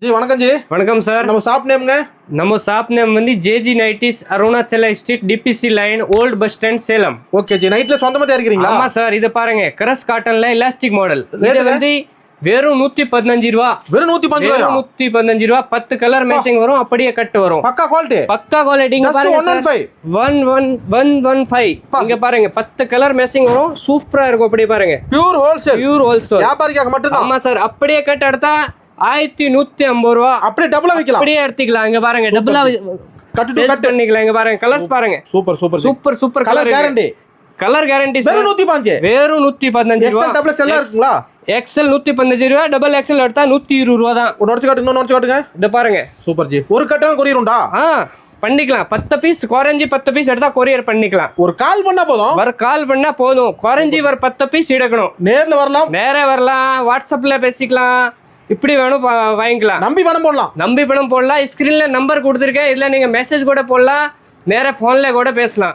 जी வணக்கம் ஜி. வணக்கம் சார். நம்ம ஷாப் நேம்ங்க? நம்ம ஷாப் நேம் வந்து JG nighties, Arunachala street, TPC line, old bus stand, Salem. Okay ji. நைட்ல சொந்தமா தயாரிக்கிறீங்களா? ஆமா சார். இது பாருங்க, கிரஸ் காட்டன்ல எலாஸ்டிக் மாடல். இது வந்து வெறும் 115 ரூபா. வெறும் 115 ரூபாயா? 115 ரூபா. 10 கலர் மேட்சிங் வரும், அப்படியே கட் வரும். பக்கா குவாலிட்டி. பக்கா குவாலிட்டி. இங்க பாருங்க சார், 115. இங்க பாருங்க 10 கலர் மேட்சிங் வரும், சூப்பரா இருக்கும். அப்படியே பாருங்க, பியூர் ஹோல்சேல். Pure wholesale. வியாபாரிக்காக மட்டும் தான். ஆமா சார். அப்படியே கட் எடுத்தா 1150 ரூபா. அப்படியே டபுளா வைக்கலாம். அப்படியே எடுத்துக்கலாம். இங்க பாருங்க, டபுளா கட் டு கட் பண்ணிக்கலாம். இங்க பாருங்க, கலர்ஸ் பாருங்க. Super super super super colour guarantee. Colour guarantee sir. வெறும் 115. வெறும் 115 ரூபா. எக்ஸல் டபுள் எக்ஸல் இருக்குங்களா? எக்ஸல் 115 ரூபா, டபுள் எக்ஸல் எடுத்தா 120 ரூபா தான். ஒரு நோட்ஸ் காட்டுங்க, நோட்ஸ் காட்டுங்க. இத பாருங்க. Super G. ஒரு கட்டாலும் கொரியர் உண்டா? பண்ணிக்கலாம். 10 பீஸ் குறைஞ்சி 10 பீஸ் எடுத்தா கொரியர் பண்ணிக்கலாம். ஒரு கால் பண்ணா போதும். ஒரு கால் பண்ணா போதும். குறைஞ்சி ஒரு 10 பீஸ் எடுக்கணும். நேர்ல வரலாம், நேரே வரலாம், வாட்ஸ்அப்ல பேசிக்கலாம். இப்படி வேணும் வாங்கிக்கலாம். நம்பி பணம் போடலாம். நம்பி பணம் போடலாம். ஸ்கிரீன்ல நம்பர் கொடுத்துருக்கேன், இதுல நீங்க மெசேஜ் கூட போடலாம், நேரா போன்ல கூட பேசலாம்.